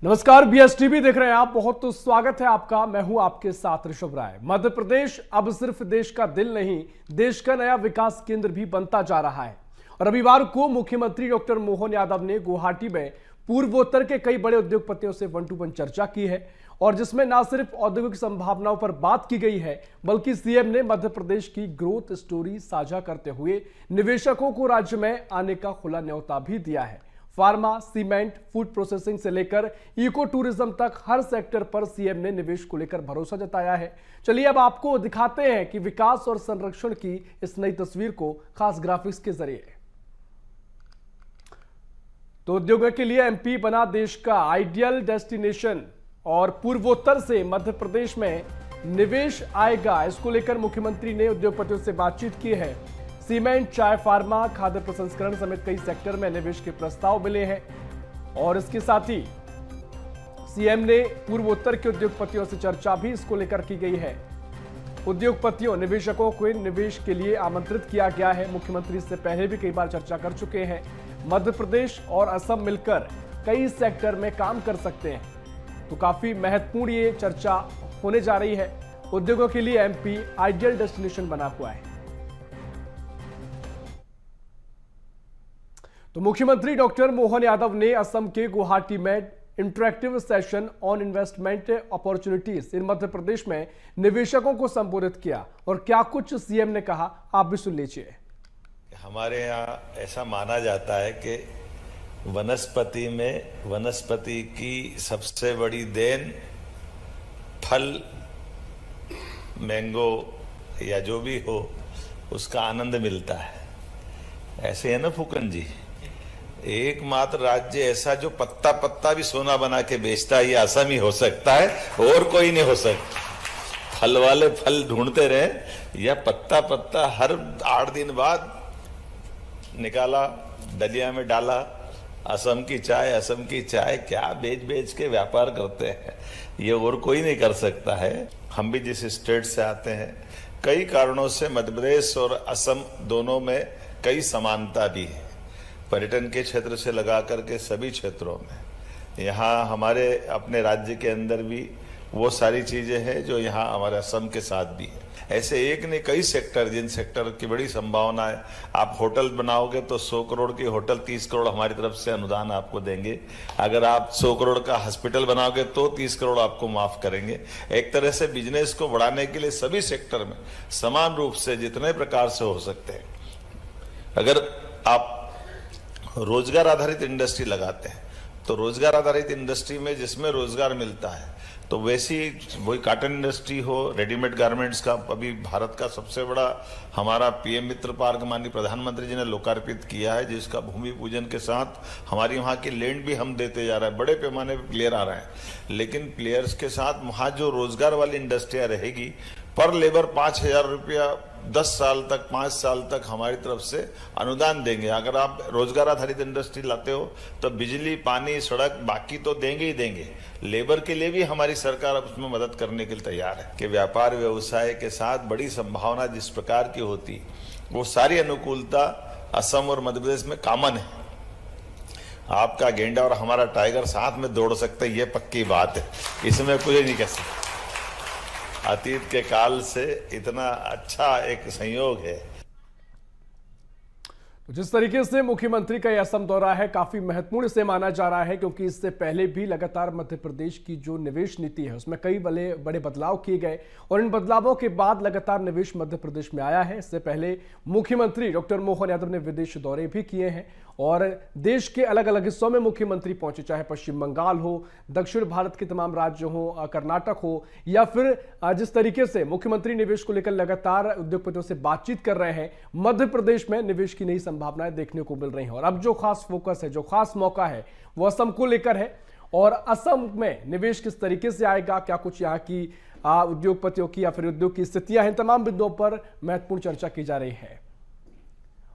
नमस्कार, बीएसटीवी देख रहे हैं आप। बहुत तो स्वागत है आपका। मैं हूं आपके साथ ऋषभ राय। मध्य प्रदेश अब सिर्फ देश का दिल नहीं, देश का नया विकास केंद्र भी बनता जा रहा है। और रविवार को मुख्यमंत्री डॉक्टर मोहन यादव ने गुवाहाटी में पूर्वोत्तर के कई बड़े उद्योगपतियों से 1-to-1 चर्चा की है, और जिसमें न सिर्फ औद्योगिक संभावनाओं पर बात की गई है, बल्कि सीएम ने मध्य प्रदेश की ग्रोथ स्टोरी साझा करते हुए निवेशकों को राज्य में आने का खुला न्योता भी दिया है। फार्मा, सीमेंट, फूड प्रोसेसिंग से लेकर इको टूरिज्म तक हर सेक्टर पर सीएम ने निवेश को लेकर भरोसा जताया है। चलिए अब आपको दिखाते हैं कि विकास और संरक्षण की इस नई तस्वीर को खास ग्राफिक्स के जरिए। तो उद्योगों के लिए एमपी बना देश का आइडियल डेस्टिनेशन, और पूर्वोत्तर से मध्य प्रदेश में निवेश आएगा, इसको लेकर मुख्यमंत्री ने उद्योगपतियों से बातचीत की है। सीमेंट, चाय, फार्मा, खाद्य प्रसंस्करण समेत कई सेक्टर में निवेश के प्रस्ताव मिले हैं, और इसके साथ ही सीएम ने पूर्वोत्तर के उद्योगपतियों से चर्चा भी इसको लेकर की गई है। उद्योगपतियों, निवेशकों को निवेश के लिए आमंत्रित किया गया है। मुख्यमंत्री इससे पहले भी कई बार चर्चा कर चुके हैं। मध्य प्रदेश और असम मिलकर कई सेक्टर में काम कर सकते हैं, तो काफी महत्वपूर्ण ये चर्चा होने जा रही है। उद्योगों के लिए एमपी आइडियल डेस्टिनेशन बना हुआ है। तो मुख्यमंत्री डॉक्टर मोहन यादव ने असम के गुवाहाटी में interactive session on investment opportunities in Madhya Pradesh में निवेशकों को संबोधित किया, और क्या कुछ सीएम ने कहा, आप भी सुन लीजिए। हमारे यहाँ ऐसा माना जाता है कि वनस्पति में वनस्पति की सबसे बड़ी देन फल, मैंगो या जो भी हो, उसका आनंद मिलता है। ऐसे है ना फूकन जी, एकमात्र राज्य ऐसा जो पत्ता पत्ता भी सोना बना के बेचता है, ये असम ही हो सकता है, और कोई नहीं हो सकता। फल वाले फल ढूंढते रहे, या पत्ता पत्ता हर 8 दिन बाद निकाला, डलिया में डाला। असम की चाय, असम की चाय क्या बेच बेच के व्यापार करते हैं, ये और कोई नहीं कर सकता है। हम भी जिस स्टेट से आते हैं, कई कारणों से मध्य प्रदेश और असम दोनों में कई समानता भी है। पर्यटन के क्षेत्र से लगा करके सभी क्षेत्रों में यहाँ हमारे अपने राज्य के अंदर भी वो सारी चीजें हैं जो यहाँ हमारे असम के साथ भी है। ऐसे एक ने कई सेक्टर, जिन सेक्टर की बड़ी संभावना है। आप होटल बनाओगे तो 100 करोड़ की होटल 30 करोड़ हमारी तरफ से अनुदान आपको देंगे। अगर आप 100 करोड़ का हॉस्पिटल बनाओगे तो 30 करोड़ आपको माफ करेंगे। एक तरह से बिजनेस को बढ़ाने के लिए सभी सेक्टर में समान रूप से जितने प्रकार से हो सकते हैं। अगर आप रोजगार आधारित इंडस्ट्री लगाते हैं तो रोजगार आधारित इंडस्ट्री में जिसमें रोजगार मिलता है, तो वैसी वही कॉटन इंडस्ट्री हो, रेडीमेड गारमेंट्स का अभी भारत का सबसे बड़ा हमारा पीएम मित्र पार्क माननीय प्रधानमंत्री जी ने लोकार्पित किया है, जिसका भूमि पूजन के साथ हमारी वहाँ की लैंड भी हम देते जा रहे हैं। बड़े पैमाने पर प्लेयर आ रहे हैं, लेकिन प्लेयर्स के साथ वहाँ जो रोजगार वाली इंडस्ट्रियाँ रहेगी, पर लेबर 5,000 रुपया 10 साल तक, 5 साल तक हमारी तरफ से अनुदान देंगे। अगर आप रोजगार आधारित इंडस्ट्री लाते हो तो बिजली, पानी, सड़क बाकी तो देंगे ही देंगे। लेबर के लिए भी हमारी सरकार उसमें मदद करने के लिए तैयार है कि व्यापार व्यवसाय के साथ बड़ी संभावना जिस प्रकार की होती, वो सारी अनुकूलता असम और मध्य प्रदेश में कॉमन है। आपका गेंडा और हमारा टाइगर साथ में दौड़ सकते, ये पक्की बात है, इसमें कुछ नहीं कह सकते। अतीत के काल से इतना अच्छा एक संयोग है। जिस तरीके से मुख्यमंत्री का यह असम दौरा है, काफी महत्वपूर्ण से माना जा रहा है, क्योंकि इससे पहले भी लगातार मध्य प्रदेश की जो निवेश नीति है उसमें कई बड़े बदलाव किए गए, और इन बदलावों के बाद लगातार निवेश मध्य प्रदेश में आया है। इससे पहले मुख्यमंत्री डॉक्टर मोहन यादव ने विदेश दौरे भी किए हैं, और देश के अलग अलग हिस्सों में मुख्यमंत्री पहुंचे, चाहे पश्चिम बंगाल हो, दक्षिण भारत के तमाम राज्य हो, कर्नाटक हो, या फिर जिस तरीके से मुख्यमंत्री निवेश को लेकर लगातार उद्योगपतियों से बातचीत कर रहे हैं, मध्य प्रदेश में निवेश की नई संभावनाएं देखने को मिल रही हैं। और अब जो खास फोकस है, जो खास मौका है, वो असम को लेकर है। और असम में निवेश किस तरीके से आएगा, क्या कुछ यहाँ की उद्योगपतियों की या फिर उद्योग की स्थितियां हैं, तमाम बिंदुओं पर महत्वपूर्ण चर्चा की जा रही है।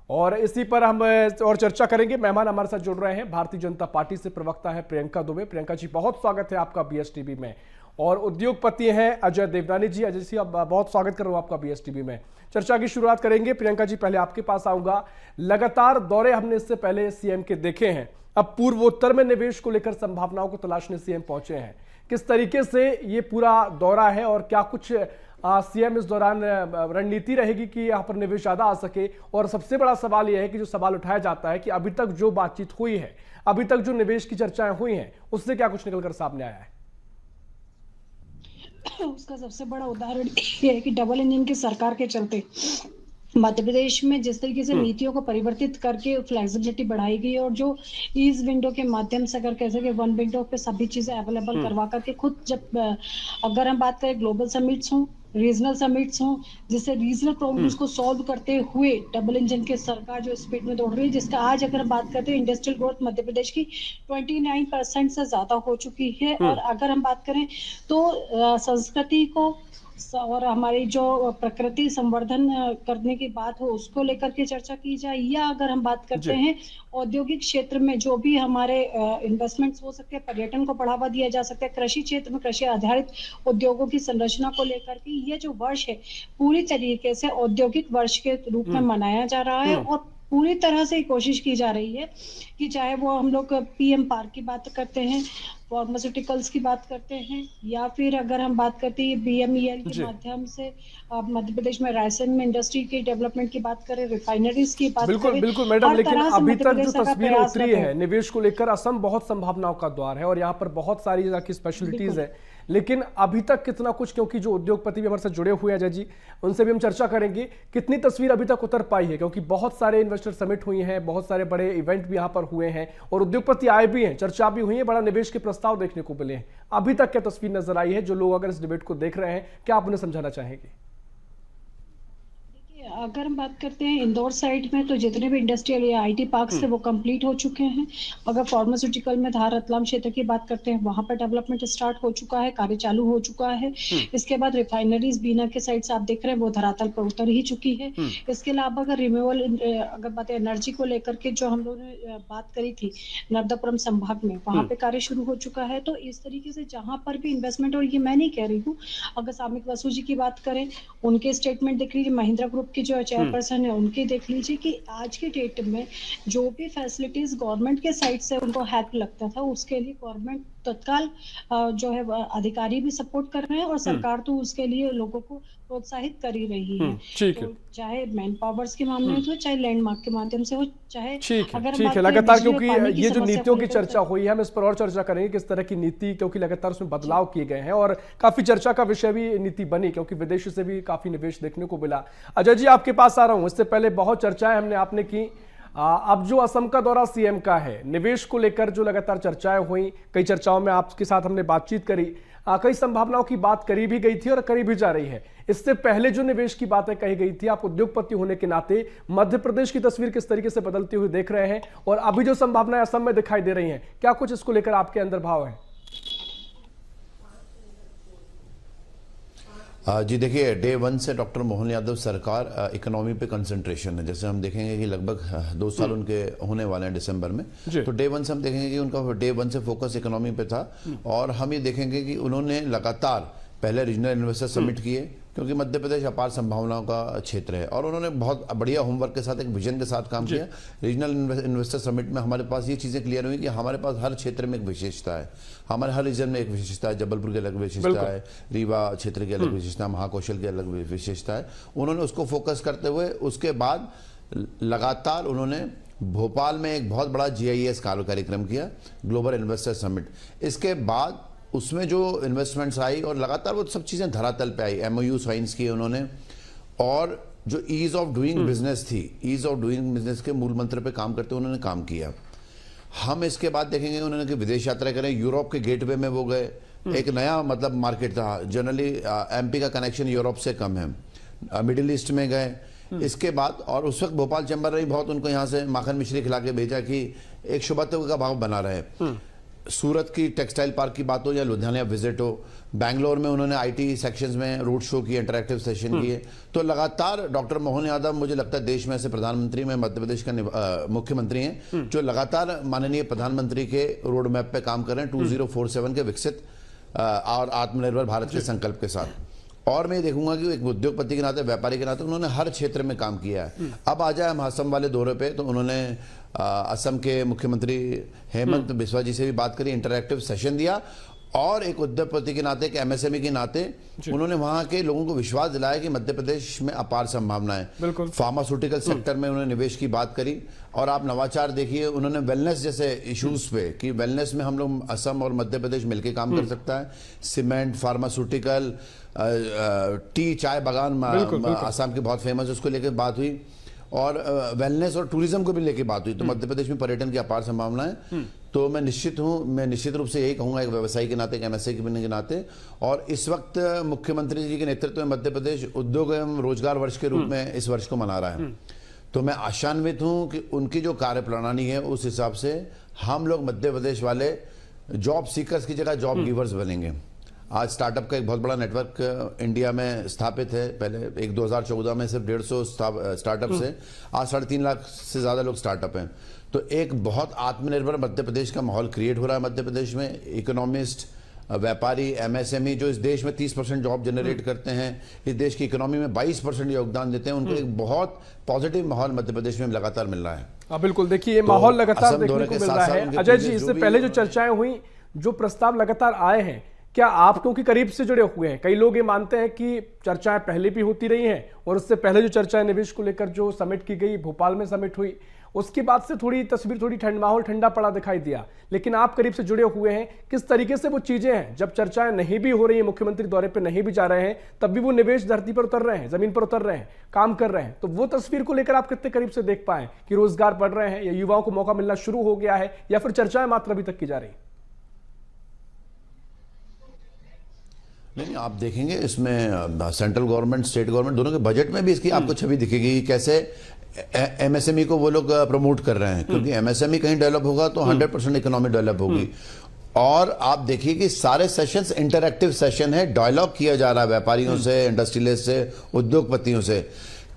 और इसी पर हम और चर्चा करेंगे। मेहमान हमारे साथ जुड़ रहे हैं, भारतीय जनता पार्टी से प्रवक्ता है प्रियंका दुबे। प्रियंका जी, बहुत स्वागत है आपका बीएसटीवी में। और उद्योगपति हैं अजय देवनानी जी। अजय जी, अब बहुत स्वागत कर रहा हूं आपका बीएसटीवी में। चर्चा की शुरुआत करेंगे। प्रियंका जी, पहले आपके पास आऊंगा। लगातार दौरे हमने इससे पहले सीएम के देखे हैं, अब पूर्वोत्तर में निवेश को लेकर संभावनाओं को तलाशने सीएम पहुंचे हैं। किस तरीके से ये पूरा दौरा है और क्या कुछ सीएम इस दौरान रणनीति रहेगी कि यहाँ पर निवेश ज्यादा आ सके? और सबसे बड़ा सवाल यह है कि जो सवाल उठाया जाता है कि अभी तक जो बातचीत हुई है, अभी तक जो निवेश की चर्चाएं हुई हैं, उससे क्या कुछ निकलकर सामने आया है? उसका सबसे बड़ा उदाहरण ये है कि डबल इंजन की सरकार के चलते मध्य प्रदेश में जिस तरीके से नीतियों को परिवर्तित करके फ्लेक्सिबिलिटी बढ़ाई गई और जो ईज विंडो के माध्यम से अगर कैसे कि वन विंडो पे सभी चीजें अवेलेबल करवा करके खुद जब अगर हम बात करें ग्लोबल समिट्स हों, रीजनल समिट्स हों, जिससे रीजनल प्रॉब्लम्स को सॉल्व करते हुए डबल इंजन की सरकार जो स्पीड में दौड़ रही है, जिसका आज अगर हम बात करते हैं इंडस्ट्रियल ग्रोथ मध्य प्रदेश की 29% से ज्यादा हो चुकी है। और अगर हम बात करें तो संस्कृति को और हमारी जो प्रकृति संवर्धन करने की बात हो उसको लेकर के चर्चा की जाए, या अगर हम बात करते हैं औद्योगिक क्षेत्र में जो भी हमारे इन्वेस्टमेंट्स हो सकते हैं, पर्यटन को बढ़ावा दिया जा सकता है, कृषि क्षेत्र में कृषि आधारित उद्योगों की संरचना को लेकर के ये जो वर्ष है पूरी तरीके से औद्योगिक वर्ष के रूप में मनाया जा रहा है। और पूरी तरह से कोशिश की जा रही है कि चाहे वो हम लोग पीएम पार्क की बात करते हैं, फार्मास्यूटिकल्स की बात करते हैं, या फिर अगर हम बात करते हैं बीएमईएल के माध्यम से मध्य प्रदेश में रायसेन में इंडस्ट्री की डेवलपमेंट की बात करें, रिफाइनरीज की बात करें। बिल्कुल मैडम, लेकिन अभी तक जो तस्वीर उतरी है निवेश को लेकर, असम बहुत संभावनाओं का द्वार है और यहाँ पर बहुत सारी की स्पेशलिटीज है, लेकिन अभी तक कितना कुछ, क्योंकि जो उद्योगपति भी हमारे साथ जुड़े हुए हैं अजय जी, उनसे भी हम चर्चा करेंगे, कितनी तस्वीर अभी तक उतर पाई है? क्योंकि बहुत सारे इन्वेस्टर समिट हुई हैं, बहुत सारे बड़े इवेंट भी यहाँ पर हुए हैं और उद्योगपति आए भी हैं, चर्चा भी हुई है, बड़ा निवेश के प्रस्ताव देखने को मिले हैं। अभी तक क्या तस्वीर नजर आई है? जो लोग अगर इस डिबेट को देख रहे हैं, क्या आप उन्हें समझाना चाहेंगे? अगर हम बात करते हैं इंदौर साइड में, तो जितने भी इंडस्ट्रियल या आईटी पार्क्स थे वो कंप्लीट हो चुके हैं। अगर फार्मास्यूटिकल में धार रतलाम क्षेत्र की बात करते हैं, वहां पर डेवलपमेंट स्टार्ट हो चुका है, कार्य चालू हो चुका है। इसके बाद रिफाइनरीज बीना के साइड से आप देख रहे हैं वो धरातल पर उतर ही चुकी है। इसके अलावा अगर रिन्यूएबल अगर बात एनर्जी को लेकर के जो हम लोगों ने बात करी थी नर्मदापुरम संभाग में, वहां पे कार्य शुरू हो चुका है। तो इस तरीके से जहां पर भी इन्वेस्टमेंट, और ये मैं नहीं कह रही हूँ, अगर सामिक बसु जी की बात करें, उनके स्टेटमेंट देख लीजिए, महिंद्रा ग्रुप की जो चेयरपर्सन है उनकी देख लीजिए, कि आज के डेट में जो भी फैसिलिटीज गवर्नमेंट के साइड से उनको हैक लगता था, उसके लिए गवर्नमेंट तत्काल जो है अधिकारी भी सपोर्ट कर रहे हैं और सरकार तो उसके लिए लोगों को प्रोत्साहित कर ही रही है। तो चाहे मैन पावर्स के मामले में हो, चाहे लैंडमार्क के माध्यम से हो, चाहे ठीक है लगातार, क्योंकि ये जो नीतियों की चर्चा हुई है, हम इस पर और चर्चा करेंगे किस तरह की नीति, क्योंकि लगातार उसमें बदलाव किए गए हैं और काफी चर्चा का विषय भी नीति बनी, क्योंकि विदेश से भी काफी निवेश देखने को मिला। अजय जी, आपके पास आ रहा हूं। इससे पहले बहुत चर्चाएं हमने आपने की, अब जो असम का दौरा सीएम का है, निवेश को लेकर जो लगातार चर्चाएं हुई, कई चर्चाओं में आपके साथ हमने बातचीत करी, कई संभावनाओं की बात करी भी गई थी और करी भी जा रही है। इससे पहले जो निवेश की बातें कही गई थी, आप उद्योगपति होने के नाते मध्य प्रदेश की तस्वीर किस तरीके से बदलती हुई देख रहे हैं और अभी जो संभावनाएं असम में दिखाई दे रही हैं, क्या कुछ इसको लेकर आपके अंदर भाव है? जी देखिए, डे वन से डॉक्टर मोहन यादव सरकार इकोनॉमी पे कंसंट्रेशन है। जैसे हम देखेंगे कि लगभग 2 साल उनके होने वाले हैं दिसंबर में, तो डे वन से हम देखेंगे कि उनका डे वन से फोकस इकोनॉमी पे था। और हम ये देखेंगे कि उन्होंने लगातार पहले रीजनल इन्वेस्टर समिट किए, क्योंकि मध्य प्रदेश अपार संभावनाओं का क्षेत्र है, और उन्होंने बहुत बढ़िया होमवर्क के साथ, एक विजन के साथ काम किया। रीजनल इन्वेस्टर समिट में हमारे पास ये चीज़ें क्लियर हुई कि हमारे पास हर क्षेत्र में एक विशेषता है, हमारे हर रीजन में एक विशेषता है। जबलपुर की अलग विशेषता है, रीवा क्षेत्र की अलग विशेषता है, महाकौशल की अलग विशेषता है। उन्होंने उसको फोकस करते हुए उसके बाद लगातार उन्होंने भोपाल में एक बहुत बड़ा GIS कार्यक्रम किया, ग्लोबल इन्वेस्टर समिट। इसके बाद उसमें जो इन्वेस्टमेंट्स आई और लगातार वो सब चीज़ें धरातल पे आई, MOU साइंस किए उन्होंने, और जो ईज ऑफ डूइंग बिजनेस थी, ईज ऑफ डूइंग बिजनेस के मूल मंत्र पे काम करते उन्होंने काम किया। हम इसके बाद देखेंगे उन्होंने कि विदेश यात्रा करें, यूरोप के गेटवे में वो गए, एक नया मतलब मार्केट था। जनरली MP का कनेक्शन यूरोप से कम है, मिडिल ईस्ट में गए। इसके बाद, और उस वक्त भोपाल चैम्बर रही, बहुत उनको यहाँ से माखन मिश्री खिला के भेजा कि एक शुभत्व का भाव बना रहे। सूरत की टेक्सटाइल पार्क की बात हो या लुधियाना विजिट हो, बैंगलोर में उन्होंने IT सेक्शंस में रोड शो किए, इंटरैक्टिव सेशन किए। तो लगातार डॉक्टर मोहन यादव, मुझे लगता है देश में ऐसे प्रधानमंत्री में मध्य प्रदेश का मुख्यमंत्री हैं जो लगातार माननीय प्रधानमंत्री के रोड मैप पे काम कर रहे हैं, 2047 के विकसित और आत्मनिर्भर भारत के संकल्प के साथ। और मैं देखूंगा कि एक उद्योगपति के नाते, व्यापारी के नाते उन्होंने हर क्षेत्र में काम किया है। अब आ जाए हम असम वाले दौरे पे, तो उन्होंने असम के मुख्यमंत्री हेमंत बिस्वा जी से भी बात करी, इंटरैक्टिव सेशन दिया, और एक उद्योगपति के नाते, एक एमएसएमई के नाते उन्होंने वहां के लोगों को विश्वास दिलाया कि मध्य प्रदेश में अपार संभावनाएं। फार्मास्यूटिकल सेक्टर में उन्होंने निवेश की बात करी। और आप नवाचार देखिए, उन्होंने वेलनेस जैसे इश्यूज पे, कि वेलनेस में हम लोग असम और मध्य प्रदेश मिलकर काम कर सकता है। सीमेंट, फार्मास्यूटिकल, टी, चाय बागान असम के बहुत फेमस है, उसको लेकर बात हुई। और वेलनेस और टूरिज्म को भी लेके बात हुई। तो मध्य प्रदेश में पर्यटन की अपार संभावनाएं। तो मैं निश्चित रूप से यही कहूंगा, एक व्यवसायी के नाते, एक एमएसएमई के नाते। और इस वक्त मुख्यमंत्री जी के नेतृत्व में मध्य प्रदेश उद्योग एवं रोजगार वर्ष के रूप में इस वर्ष को मना रहा है। तो मैं आशान्वित हूं कि उनकी जो कार्यप्रणाली है, उस हिसाब से हम लोग मध्य प्रदेश वाले जॉब सीकर्स की जगह जॉब गिवर्स बनेंगे। आज स्टार्टअप का एक बहुत बड़ा नेटवर्क इंडिया में स्थापित है। पहले 2014 में सिर्फ 150 स्टार्टअप से आज 3.5 लाख से ज्यादा लोग स्टार्टअप हैं। तो एक बहुत आत्मनिर्भर मध्य प्रदेश का माहौल क्रिएट हो रहा है मध्य प्रदेश में। इकोनॉमिस्ट, व्यापारी, एमएसएमई जो इस देश में 30% जॉब जनरेट करते हैं, इस देश की इकोनॉमी में 22% योगदान देते हैं, उनको एक बहुत पॉजिटिव माहौल मध्य प्रदेश में लगातार मिल रहा है। बिल्कुल, देखिए ये माहौल लगातार देखने को मिल रहा है। अजय जी, इससे पहले जो चर्चाएं हुई, जो प्रस्ताव लगातार आए हैं, क्या आप क्योंकि करीब से जुड़े हुए हैं, कई लोग ये मानते हैं कि चर्चाएं पहले भी होती रही हैं, और उससे पहले जो चर्चाएं निवेश को लेकर जो समिट की गई, भोपाल में समिट हुई, उसके बाद से थोड़ी माहौल ठंडा पड़ा दिखाई दिया। लेकिन आप करीब से जुड़े हुए हैं, किस तरीके से वो चीजें हैं, जब चर्चाएं नहीं भी हो रही है, मुख्यमंत्री दौरे पे नहीं भी जा रहे हैं, तब भी वो निवेश धरती पर उतर रहे हैं, जमीन पर उतर रहे हैं, काम कर रहे हैं। तो वो तस्वीर को लेकर आप कितने करीब से देख पाए कि रोजगार बढ़ रहे हैं, या युवाओं को मौका मिलना शुरू हो गया है, या फिर चर्चाएं मात्र अभी तक की जा रही? नहीं, आप देखेंगे इसमें सेंट्रल गवर्नमेंट, स्टेट गवर्नमेंट दोनों के बजट में भी इसकी आपको छवि दिखेगी, कैसे एमएसएमई को वो लोग प्रमोट कर रहे हैं। क्योंकि एमएसएमई कहीं डेवलप होगा तो 100% इकोनॉमी डेवलप होगी। और आप देखिए कि सारे सेशंस इंटरैक्टिव सेशन है, डायलॉग किया जा रहा है व्यापारियों से, इंडस्ट्रियलिस्ट से, उद्योगपतियों से,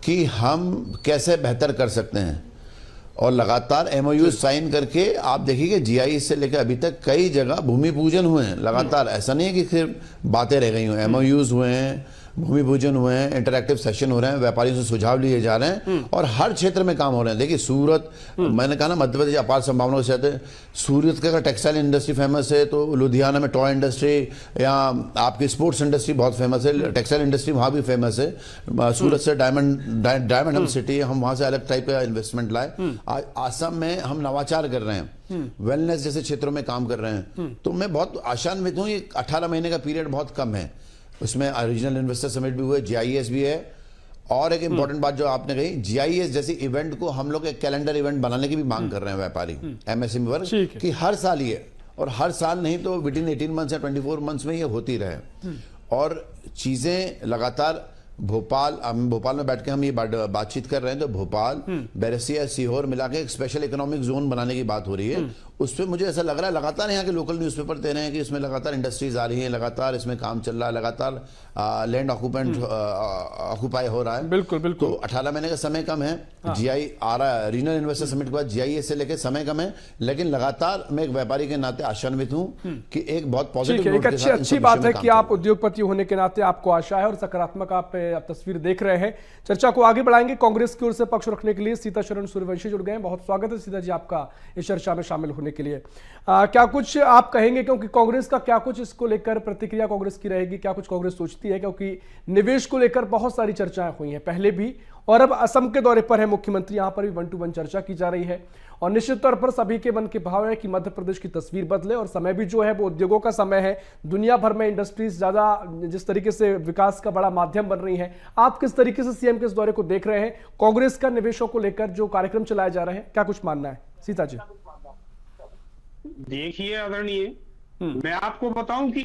कि हम कैसे बेहतर कर सकते हैं। और लगातार एमओयू साइन करके आप देखिए जीआई से लेकर अभी तक कई जगह भूमि पूजन हुए हैं लगातार। ऐसा नहीं है कि सिर्फ बातें रह गई हुई, एमओयूज हुए हैं, भूमि पूजन हुए हैं, इंटरैक्टिव सेशन हो रहे हैं, व्यापारियों से सुझाव लिए जा रहे हैं, और हर क्षेत्र में काम हो रहे हैं। देखिए सूरत, मैंने कहा ना मध्य प्रदेश अपार संभावनाओं के साथ है। सूरत का टेक्सटाइल इंडस्ट्री फेमस है, तो लुधियाना में टॉय इंडस्ट्री, या आपकी स्पोर्ट्स इंडस्ट्री बहुत फेमस है, टेक्सटाइल इंडस्ट्री वहाँ भी फेमस है। सूरत से डायमंड हम सिटी, हम वहाँ से अलग टाइप का इन्वेस्टमेंट लाए। आसाम में हम नवाचार कर रहे हैं, वेलनेस जैसे क्षेत्रों में काम कर रहे हैं। तो मैं बहुत आशान्वित हूँ। ये 18 महीने का पीरियड बहुत कम है, उसमें रीजनल इन्वेस्टर समिट भी हुए, जीआईएस भी है। और एक इंपॉर्टेंट बात जो आपने कही, जीआईएस जैसी इवेंट को हम लोग एक कैलेंडर इवेंट बनाने की भी मांग कर रहे हैं व्यापारी, एमएसएमई वर्ग, कि हर साल ये, और हर साल नहीं तो विदिन 18 मंथ्स या 24 मंथ्स में ये होती रहे। और चीजें लगातार भोपाल में बैठ के हम ये बातचीत कर रहे हैं, तो भोपाल, बैरसिया, सीहोर मिला के एक स्पेशल इकोनॉमिक जोन बनाने की बात हो रही है। उस पर मुझे ऐसा लग रहा है, लगातार यहाँ के लोकल न्यूज़पेपर दे रहे हैं कि इसमें लगातार इंडस्ट्रीज आ रही हैं, लगातार इसमें काम चल रहा है, लगातार लैंड ऑक्यूपाई हो रहा है। बिल्कुल बिल्कुल। तो 18 महीने का समय कम है। जीआई आ रहा है, रीजनल इन्वेस्टर समिट के बाद जीआईएस से लेकर समय कम है, लेकिन लगातार मैं एक व्यापारी के नाते आशान्वित हूं कि एक बहुत पॉजिटिव, एक अच्छी बात है कि आप उद्योगपति होने के नाते आपको आशा है और सकारात्मक आप तस्वीर देख रहे हैं। चर्चा को आगे बढ़ाएंगे। कांग्रेस की ओर से पक्ष रखने के लिए सीता शरण सूर्यवंशी जुड़ गए हैं। बहुत स्वागत है सीता जी आपका इस चर्चा में शामिल होने के लिए। क्या कुछ आप कहेंगे, क्योंकि कांग्रेस का क्या कुछ इसको लेकर प्रतिक्रिया कांग्रेस की रहेगी, क्या कुछ कांग्रेस सोचती है? क्योंकि निवेश को लेकर बहुत सारी चर्चाएं हुई हैं पहले भी, और अब असम के दौरे पर है मुख्यमंत्री, यहां पर भी 1-to-1 चर्चा की जा रही है। और निश्चित तौर पर सभी के मन के भाव है कि मध्य प्रदेश की तस्वीर बदले, और समय भी जो है वो उद्योगों का समय है। दुनिया भर में इंडस्ट्रीज ज्यादा जिस तरीके से विकास का बड़ा माध्यम बन रही है, आप किस तरीके से सीएम के इस दौरे को देख रहे हैं? कांग्रेस का निवेशों को लेकर जो कार्यक्रम चलाए जा रहे हैं, क्या कुछ मानना है सीता जी? देखिए आदरणीय, मैं आपको बताऊं कि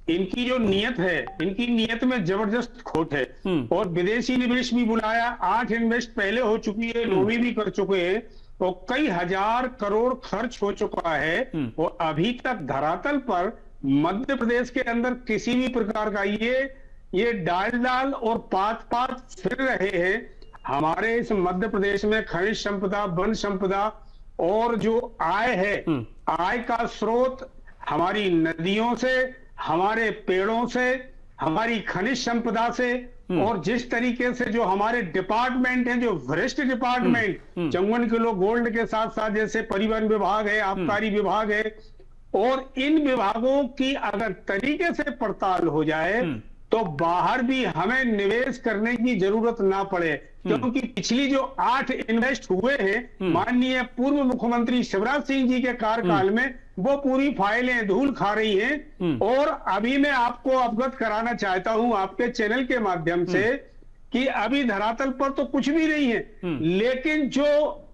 इनकी जो नियत है, इनकी नियत में जबरदस्त खोट है। और विदेशी निवेश भी बुलाया, 8 इन्वेस्ट पहले हो चुकी है, 9वीं भी कर चुके हैं, और कई हजार करोड़ खर्च हो चुका है। और अभी तक धरातल पर मध्य प्रदेश के अंदर किसी भी प्रकार का ये डाल और पात फिर रहे हैं। हमारे इस मध्य प्रदेश में खनिज संपदा, वन संपदा और जो आय है, आय का स्रोत हमारी नदियों से, हमारे पेड़ों से, हमारी खनिज संपदा से, और जिस तरीके से जो हमारे डिपार्टमेंट हैं, जो वरिष्ठ डिपार्टमेंट 54 किलो गोल्ड के साथ साथ जैसे परिवहन विभाग है, आबकारी विभाग है, और इन विभागों की अगर तरीके से पड़ताल हो जाए तो बाहर भी हमें निवेश करने की जरूरत ना पड़े, क्योंकि पिछली जो 8 इन्वेस्ट हुए हैं माननीय पूर्व मुख्यमंत्री शिवराज सिंह जी के कार्यकाल में, वो पूरी फाइलें धूल खा रही हैं। और अभी मैं आपको अवगत कराना चाहता हूं आपके चैनल के माध्यम से कि अभी धरातल पर तो कुछ भी नहीं है, लेकिन जो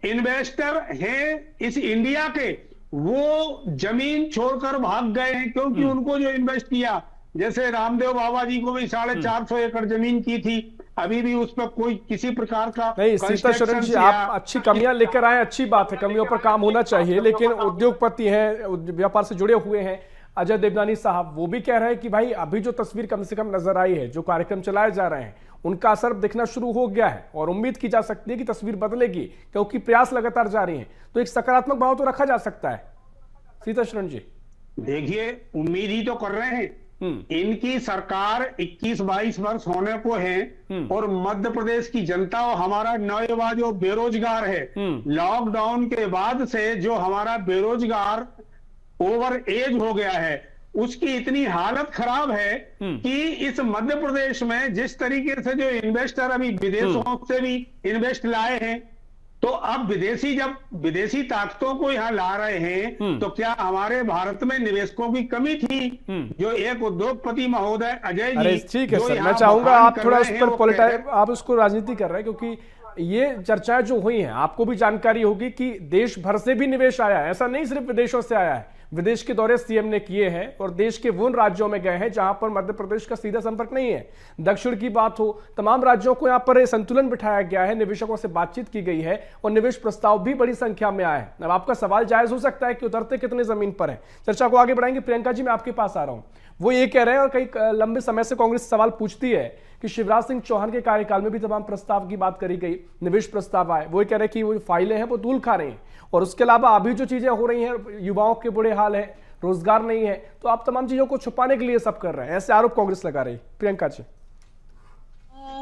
इन्वेस्टर हैं इस इंडिया के, वो जमीन छोड़कर भाग गए हैं, क्योंकि उनको जो इन्वेस्ट किया, जैसे रामदेव बाबा जी को भी 450 एकड़ जमीन की थी, अभी भी उस पर कोई किसी प्रकार का नहीं। सीताशरण जी, आप अच्छी कमियां लेकर आए, अच्छी बात है, कमियों पर काम होना चाहिए, लेकिन उद्योगपति हैं, व्यापार से जुड़े हुए हैं अजय देवनानी साहब, वो भी कह रहे हैं कि भाई अभी जो तस्वीर कम से कम नजर आई है, जो कार्यक्रम चलाए जा रहे हैं उनका असर दिखना शुरू हो गया है और उम्मीद की जा सकती है कि तस्वीर बदलेगी, क्योंकि प्रयास लगातार जारी हैं, तो एक सकारात्मक भाव तो रखा जा सकता है। सीताशरण जी, देखिए, उम्मीद ही तो कर रहे हैं। इनकी सरकार 21-22 वर्ष होने को है, और मध्य प्रदेश की जनता और हमारा नौजवान जो बेरोजगार है, लॉकडाउन के बाद से जो हमारा बेरोजगार ओवर एज हो गया है, उसकी इतनी हालत खराब है कि इस मध्य प्रदेश में जिस तरीके से जो इन्वेस्टर अभी विदेशों से भी इन्वेस्ट लाए हैं, तो अब जब विदेशी ताकतों को यहाँ ला रहे हैं, तो क्या हमारे भारत में निवेशकों की कमी थी? जो एक उद्योगपति महोदय अजय जी, ठीक है सर, मैं चाहूंगा आप थोड़ा उस पर आप उसको राजनीति कर रहे हैं, क्योंकि ये चर्चाएं जो हुई हैं आपको भी जानकारी होगी कि देश भर से भी निवेश आया है, ऐसा नहीं सिर्फ विदेशों से आया है। विदेश के दौरे सीएम ने किए हैं और देश के उन राज्यों में गए हैं जहां पर मध्य प्रदेश का सीधा संपर्क नहीं है। दक्षिण की बात हो, तमाम राज्यों को यहां पर संतुलन बिठाया गया है, निवेशकों से बातचीत की गई है और निवेश प्रस्ताव भी बड़ी संख्या में आए हैं। अब आपका सवाल जायज हो सकता है कि उतरते कितने जमीन पर है। चर्चा को आगे बढ़ाएंगे। प्रियंका जी, मैं आपके पास आ रहा हूं। वो ये कह रहे हैं और कई लंबे समय से कांग्रेस सवाल पूछती है कि शिवराज सिंह चौहान के कार्यकाल में भी तमाम प्रस्ताव की बात करी गई, निवेश प्रस्ताव आए, वो कह रहे हैं कि वो फाइलें हैं वो धूल खा रही हैं, और उसके अलावा अभी जो चीजें हो रही हैं, युवाओं के बुरे हाल है, रोजगार नहीं है, तो आप तमाम चीजों को छुपाने के लिए सब कर रहे हैं, ऐसे आरोप कांग्रेस लगा रही। प्रियंका जी,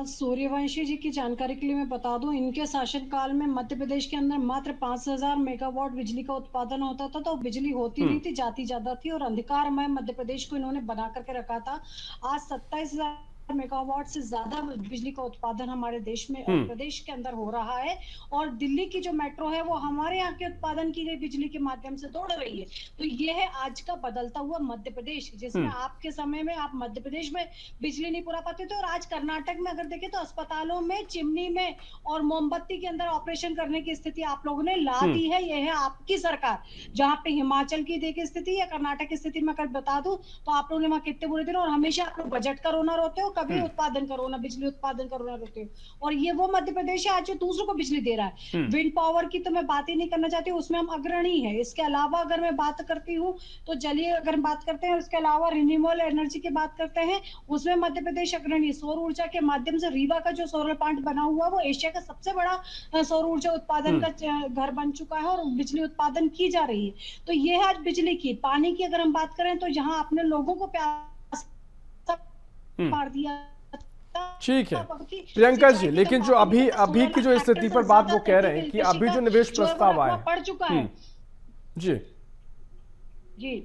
सूर्यवंशी जी की जानकारी के लिए मैं बता दूं, इनके शासनकाल में मध्य प्रदेश के अंदर मात्र 5000 मेगावाट बिजली का उत्पादन होता था, तो बिजली होती नहीं थी, जाती ज्यादा थी, और अंधकारमय मध्य प्रदेश को इन्होंने बना करके रखा था। आज 27,000 मेगावाट से ज्यादा बिजली का उत्पादन हमारे देश में प्रदेश के अंदर हो रहा है, और दिल्ली की जो मेट्रो है वो हमारे यहाँ के उत्पादन की गई बिजली के माध्यम से दौड़ रही है। तो ये है आज का बदलता हुआ मध्य प्रदेश, जिसमें आपके समय में आप मध्य प्रदेश में बिजली नहीं पूरा पाते थे, और आज कर्नाटक में अगर देखें तो अस्पतालों में चिमनी में और मोमबत्ती के अंदर ऑपरेशन करने की स्थिति आप लोगों ने ला दी है। यह है आपकी सरकार। जहाँ पे हिमाचल की देखिए स्थिति या कर्नाटक की स्थिति में अगर बता दूं तो आप लोगों ने वहां कितने बुरे दिन, और हमेशा आप लोग बजट का रोना रोते हो, कभी उत्पादन करो ना, बिजली उत्पादन करो ना रोते हो। और ये वो मध्य प्रदेश है आज जो दूसरों को बिजली दे रहा है। विंड पावर की तो मैं बात ही नहीं करना चाहती, उसमें हम अग्रणी है। इसके अलावा अगर मैं बात करती हूँ तो जलीय अगर बात करते हैं, उसके अलावा रिन्यूएबल एनर्जी की बात करते हैं, उसमें मध्य प्रदेश अग्रणी। सौर ऊर्जा के माध्यम से रीवा का जो सोलर प्लांट बना हुआ वो एशिया का सबसे बड़ा सौर ऊर्जा उत्पादन का घर बन चुका है, और बिजली उत्पादन की जा रही है। तो ये है आज बिजली की। पानी की अगर हम बात करें तो यहाँ आपने लोगों को प्यास मार दिया। ठीक है प्रियंका जी, लेकिन जो अभी की जो स्थिति पर बात वो कह रहे हैं कि अभी जो निवेश प्रस्ताव आया पड़ चुका है जी जी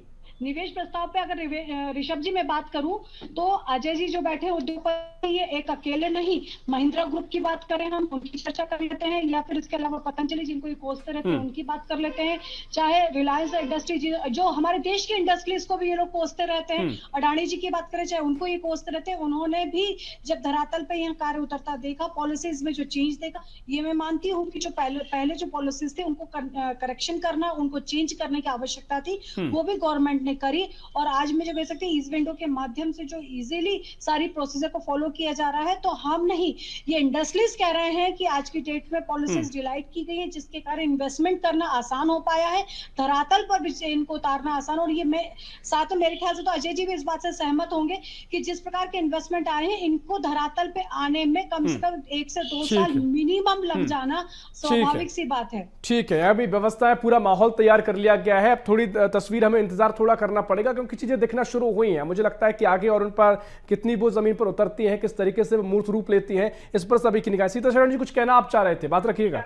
निवेश प्रस्ताव पे अगर ऋषभ जी मैं बात करूं तो अजय जी जो बैठे उद्योगपति, ये एक अकेले नहीं, महिंद्रा ग्रुप की बात करें हम, उनकी चर्चा कर लेते हैं, या फिर इसके अलावा पतंजलि जिनको ये कोसते रहते हैं उनकी बात कर लेते हैं, चाहे रिलायंस इंडस्ट्री जो हमारे देश की इंडस्ट्रीज को भी ये लोग कोसते रहते हैं, अडानी जी की बात करें चाहे उनको ये कोसते रहते हैं। उन्होंने भी जब धरातल पे यहाँ कार्य उतरता देखा, पॉलिसीज में जो चेंज देखा, ये मैं मानती हूँ कि जो पहले जो पॉलिसीज थी उनको करेक्शन करना, उनको चेंज करने की आवश्यकता थी, वो भी गवर्नमेंट करी। और आज मैं जो कह सकती हूँ ईस्ट विंडो के माध्यम से जो इजीली सारी प्रोसीजर को फॉलो किया जा रहा है, तो हम नहीं, ये इंडस्ट्रीज कह रहे हैं कि आज की डेट में पॉलिसीज डिलाइट की गई है, जिसके कारण इन्वेस्टमेंट करना आसान हो पाया है, धरातल पर भी इनको उतारना आसान। और ये मैं साथ में मेरे ख्याल से तो अजय जी भी इस बात से सहमत होंगे कि जिस प्रकार के इन्वेस्टमेंट आए हैं, इनको धरातल पे आने में कम से कम 1 से 2 साल मिनिमम लग जाना स्वाभाविक सी बात है। ठीक है, अभी व्यवस्था है, पूरा माहौल तैयार कर लिया गया है। अब थोड़ी तस्वीर हमें इंतजार थोड़ा करना पड़ेगा, क्योंकि चीजें दिखना शुरू हुई हैं। मुझे लगता है कि आगे और उन पर कितनी वो जमीन पर उतरती हैं, किस तरीके से मूर्त रूप लेती हैं, इस पर सभी की निगाह। सीताशरण जी कुछ कहना आप चाह रहे थे, बात रखिएगा।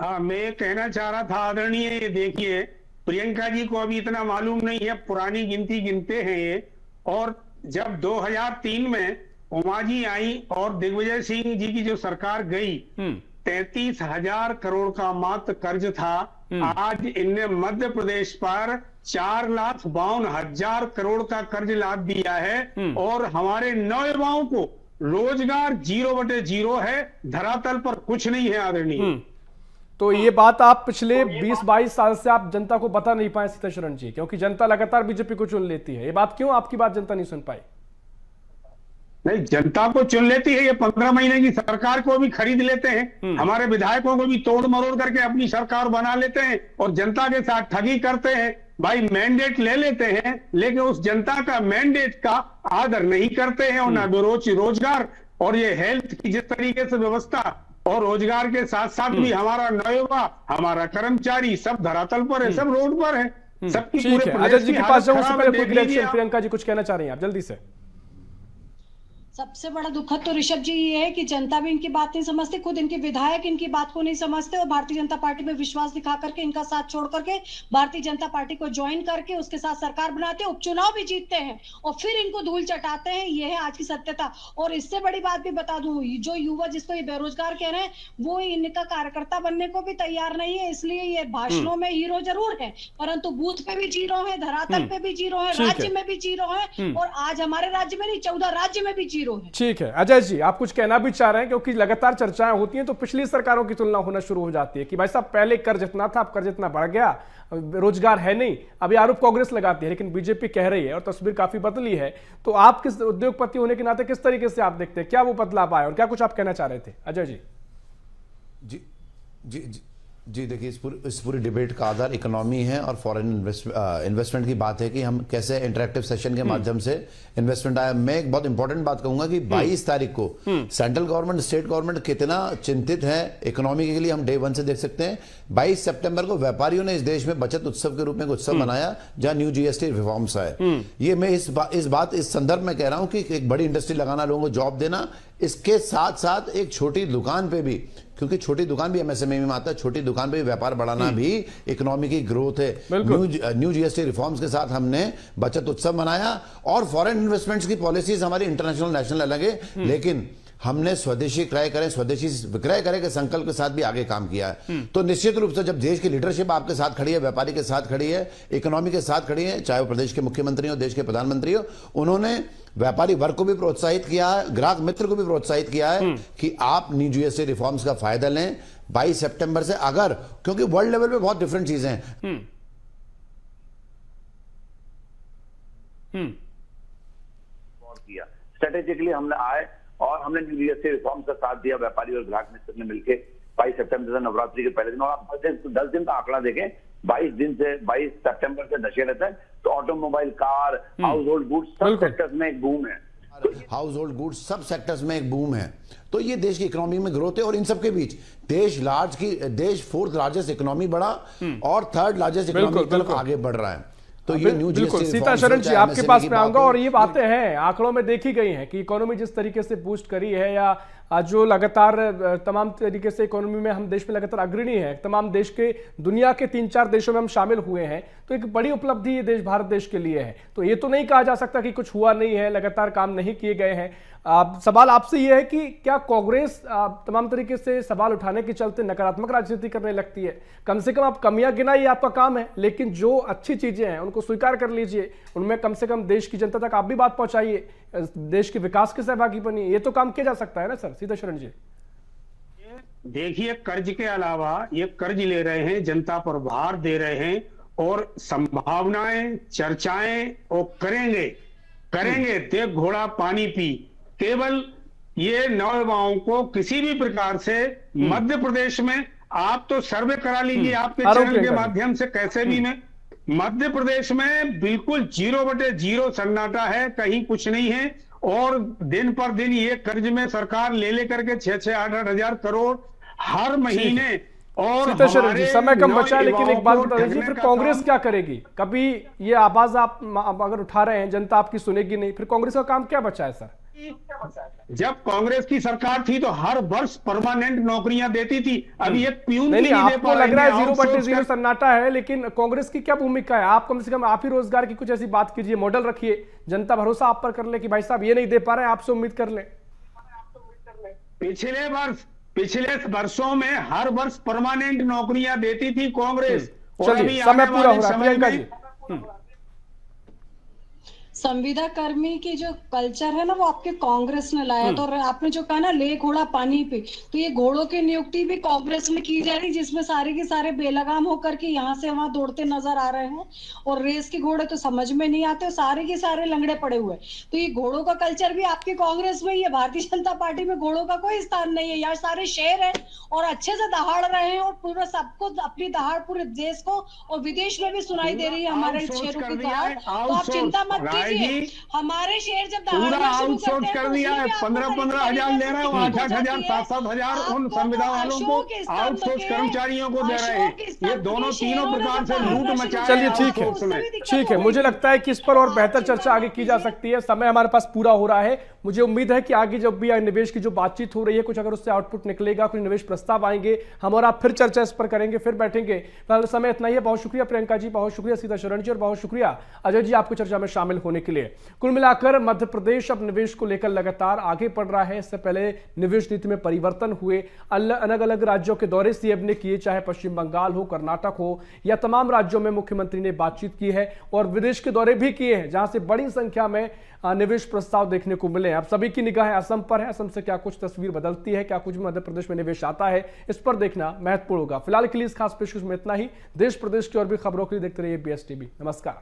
हाँ, मैं कहना चाह रहा था आदरणीय, ये देखिए प्रियंका जी को अभी इतना मालूम नहीं है, पुरानी गिनती गिनते हैं ये। और जब 2003 में उमा जी आई और दिग्विजय सिंह जी की जो सरकार गई, 33,000 करोड़ का मात्र कर्ज था। आज इनने मध्य प्रदेश पर 4,52,000 करोड़ का कर्ज लाद दिया है और हमारे नौयुवाओं को रोजगार 0/0 है, धरातल पर कुछ नहीं है आदरणीय। तो ये बात आप पिछले 20-22 साल से आप जनता को बता नहीं पाए सीताशरण जी, क्योंकि जनता लगातार बीजेपी को चुन लेती है। ये बात क्यों आपकी बात जनता नहीं सुन पाई? नहीं, जनता को चुन लेती है, ये 15 महीने की सरकार को भी खरीद लेते हैं, हमारे विधायकों को भी तोड़ मरोड़ करके अपनी सरकार बना लेते हैं और जनता के साथ ठगी करते हैं। भाई मैंडेट ले लेते हैं, लेकिन उस जनता का मैंडेट का आदर नहीं करते हैं और ना रोजगार और ये हेल्थ की जिस तरीके से व्यवस्था और रोजगार के साथ साथ भी हमारा नौयुवा, हमारा कर्मचारी सब धरातल पर है, सब रोड पर है, सबकी ठीक है। अजय जी के पास जाऊं, उससे पहले कोई रिएक्शन प्रियंका जी कुछ कहना चाह रही हैं आप, जल्दी से। सबसे बड़ा दुखद तो ऋषभ जी ये है कि जनता भी इनकी बात नहीं समझती, खुद इनके विधायक इनकी बात को नहीं समझते और भारतीय जनता पार्टी में विश्वास दिखा करके इनका साथ छोड़ करके भारतीय जनता पार्टी को ज्वाइन करके उसके साथ सरकार बनाते हैं, उपचुनाव भी जीतते हैं और फिर इनको धूल चटाते हैं। ये है आज की सत्यता। और इससे बड़ी बात भी बता दूं, जो युवा जिसको ये बेरोजगार कह रहे हैं वो इनका कार्यकर्ता बनने को भी तैयार नहीं है, इसलिए ये भाषणों में हीरो जरूर है परंतु बूथ पे भी जीरो है, धरातल पे भी जीरो है, राज्य में भी जीरो है और आज हमारे राज्य में नहीं 14 राज्य में भी जीरो है। ठीक है अजय जी, आप कुछ कहना भी चाह रहे हैं, क्योंकि लगातार चर्चाएं होती हैं तो पिछली सरकारों की तुलना होना शुरू हो जाती है कि भाई साहब पहले कर्ज इतना था, अब कर्ज इतना बढ़ गया, रोजगार है नहीं। अभी आरोप कांग्रेस लगाती है, लेकिन बीजेपी कह रही है और तस्वीर काफी बदली है। तो आप किस उद्योगपति होने के नाते किस तरीके से आप देखते हैं, क्या वो बदलाव आया और क्या कुछ आप कहना चाह रहे थे अजय जी? जी जी जी जी देखिए, इस पूरी डिबेट का आधार इकोनॉमी है और फॉरेन इन्वेस्टमेंट की बात है कि हम कैसे इंटरेक्टिव सेशन के माध्यम से इन्वेस्टमेंट आया। मैं एक बहुत इंपॉर्टेंट बात कहूंगा कि 22 तारीख को सेंट्रल गवर्नमेंट, स्टेट गवर्नमेंट कितना चिंतित है इकोनॉमी के लिए, हम डे 1 से देख सकते हैं। 22 सितंबर को व्यापारियों ने इस देश में बचत उत्सव के रूप में एक उत्सव मनाया जहां न्यू जीएसटी रिफॉर्म्स आए। ये मैं इस संदर्भ में कह रहा हूं कि एक बड़ी इंडस्ट्री लगाना, लोगों को जॉब देना, इसके साथ साथ एक छोटी दुकान पे भी, क्योंकि छोटी दुकान भी एमएसएमई में आता है, छोटी दुकान पे भी व्यापार बढ़ाना भी इकोनॉमी की ग्रोथ है। न्यू जीएसटी रिफॉर्म्स के साथ हमने बचत उत्सव मनाया और फॉरेन इन्वेस्टमेंट्स की पॉलिसीज हमारी इंटरनेशनल नेशनल अलग है, लेकिन हमने स्वदेशी क्रय करें, स्वदेशी विक्रय करें के संकल्प के साथ भी आगे काम किया है। तो निश्चित रूप से जब देश की लीडरशिप आपके साथ खड़ी है, व्यापारी के साथ खड़ी है, इकोनॉमी के साथ खड़ी है, चाहे वो प्रदेश के मुख्यमंत्री हो, देश के प्रधानमंत्री हो, उन्होंने व्यापारी वर्ग को भी प्रोत्साहित किया है, ग्राहक मित्र को भी प्रोत्साहित किया है कि आप न्यू जीएसटी रिफॉर्म्स का फायदा लें 22 सितंबर से। अगर, क्योंकि वर्ल्ड लेवल पे बहुत डिफरेंट चीजें हैं। स्ट्रेटेजिकली हमने आए और हमने न्यू जीएसटी रिफॉर्म का साथ दिया, व्यापारी और ग्राहक मित्र ने मिलकर 22 सितंबर से नवरात्रि के पहले दिन, और आप 10 दिन का आंकड़ा देखें, 22 सितंबर से दशहरे तक तो automobile, car, house hold goods सब सेक्टर्स में एक बूम है। हाउस होल्ड गुड्स सब सेक्टर्स में एक बूम है। तो ये देश की इकोनॉमी में ग्रोथ है और इन सबके बीच देश 4th लार्जेस्ट इकोनॉमी बढ़ा और 3rd लार्जेस्ट इकोनॉमी की तरफ आगे बढ़ रहा है। तो ये न्यू जीएसटी, सीताशरण जी आपके पास में आऊंगा और ये बातें हैं आंकड़ों में देखी गई हैं कि इकोनॉमी जिस तरीके से बूस्ट करी है या जो लगातार तमाम तरीके से इकोनॉमी में हम देश में लगातार अग्रणी है, तमाम देश के दुनिया के 3-4 देशों में हम शामिल हुए हैं, तो एक बड़ी उपलब्धि ये देश भारत देश के लिए है। तो ये तो नहीं कहा जा सकता कि कुछ हुआ नहीं है, लगातार काम नहीं किए गए हैं। सवाल आपसे यह है कि क्या कांग्रेस तमाम तरीके से सवाल उठाने के चलते नकारात्मक राजनीति करने लगती है? कम से कम आप कमियां गिना, ये आपका काम है, लेकिन जो अच्छी चीजें हैं उनको स्वीकार कर लीजिए, उनमें कम से कम देश की जनता तक आप भी बात पहुंचाइए, देश के विकास के सहभागी बनिए। ये तो काम किया जा सकता है ना सर? सीताशरण जी देखिए, कर्ज के अलावा ये कर्ज ले रहे हैं, जनता पर भार दे रहे हैं और संभावनाएं, चर्चाएं और करेंगे देख घोड़ा पानी पी। केवल ये नौयुवाओं को किसी भी प्रकार से मध्य प्रदेश में, आप तो सर्वे करा लीजिए आपके चैनल के माध्यम से, कैसे भी में मध्य प्रदेश में बिल्कुल 0/0 सन्नाटा है, कहीं कुछ नहीं है। और दिन पर दिन ये कर्ज में सरकार ले लेकर के 6-8 हजार करोड़ हर महीने और सीता शरण जी, समय कम बचा है, लेकिन एक बात को बता दीजिए, ठगने फिर का कांग्रेस काम- क्या करेगी? कभी ये आवाज आप अगर उठा रहे हैं, जनता आपकी सुनेगी नहीं, फिर कांग्रेस का काम क्या बचा है सर? जब कांग्रेस की सरकार थी तो हर वर्ष परमानेंट नौकरियां देती थी, अभी एक प्यून नहीं की नहीं, नहीं दे आपको पा लग रहा है रहे हैं, 0/0 आउटसोर्स सन्नाटा है, लेकिन कांग्रेस की क्या भूमिका है? आप कम से कम आप ही रोजगार की कुछ ऐसी बात कीजिए, मॉडल रखिए, जनता भरोसा आप पर कर ले कि भाई साहब ये नहीं दे पा रहे हैं, आपसे उम्मीद कर ले। पिछले वर्षों में हर वर्ष परमानेंट नौकरियां देती थी कांग्रेस। और चलिए, अभी समय आने पूरा वाले हो रहा है, समय प्रियंका में जी। संविदा कर्मी की जो कल्चर है ना, वो आपके कांग्रेस ने लाया। तो आपने जो कहा ना, ले घोड़ा पानी पे, तो ये घोड़ों की नियुक्ति भी कांग्रेस में की जा रही, जिसमें सारे के सारे बेलगाम होकर के यहाँ से वहां दौड़ते नजर आ रहे हैं। और रेस के घोड़े तो समझ में नहीं आते, सारे के सारे लंगड़े पड़े हुए। तो ये घोड़ों का कल्चर भी आपके कांग्रेस में ही है। भारतीय जनता पार्टी में घोड़ों का कोई स्थान नहीं है। यहाँ सारे शेर है और अच्छे से दहाड़ रहे हैं, और पूरा सबको अपनी दहाड़ पूरे देश को और विदेश में भी सुनाई दे रही है हमारे शेरों की दहाड़। तो आप चिंता मत कीजिए, हमारे शेर जब पूरा दहाड़ना शुरू आउटसोर्स करते हैं कर तो दिया है। उसमें भी आपको 15-15 हजार ले रहे हो, 8-8 हजार, 7-7 हजार उन संविदा वालों को, आउटसोर्स कर्मचारियों को दे रहे हैं। ये दोनों तीनों प्रकार से लूट मचा चलिए ठीक है, मुझे लगता है कि इस पर और बेहतर चर्चा आगे की जा सकती है। समय हमारे पास पूरा हो रहा है। मुझे उम्मीद है कि आगे जब भी निवेश की जो बातचीत हो रही है, कुछ अगर उससे आउटपुट निकलेगा, कुछ निवेश प्रस्ताव आएंगे, हम और आप फिर चर्चा इस पर करेंगे, फिर बैठेंगे। फिलहाल समय इतना ही है। बहुत शुक्रिया प्रियंका जी, बहुत शुक्रिया सीता शरण जी, और बहुत शुक्रिया अजय जी आपको चर्चा में शामिल होने के लिए। कुल मिलाकर मध्य प्रदेश अब निवेश को लेकर लगातार आगे बढ़ रहा है। इससे पहले निवेश नीति में परिवर्तन हुए, अलग अलग राज्यों के दौरे सीएम ने किए, चाहे पश्चिम बंगाल हो, कर्नाटक हो, या तमाम राज्यों में मुख्यमंत्री ने बातचीत की है, और विदेश के दौरे भी किए हैं, जहां से बड़ी संख्या में निवेश प्रस्ताव देखने को मिले हैं। अब सभी की निगाहें असम पर है। असम से क्या कुछ तस्वीर बदलती है, क्या कुछ मध्य प्रदेश में निवेश आता है, इस पर देखना महत्वपूर्ण होगा। फिलहाल के लिए इस खास पेशकश में इतना ही। देश प्रदेश की और भी खबरों के लिए देखते रहिए BSTV। नमस्कार।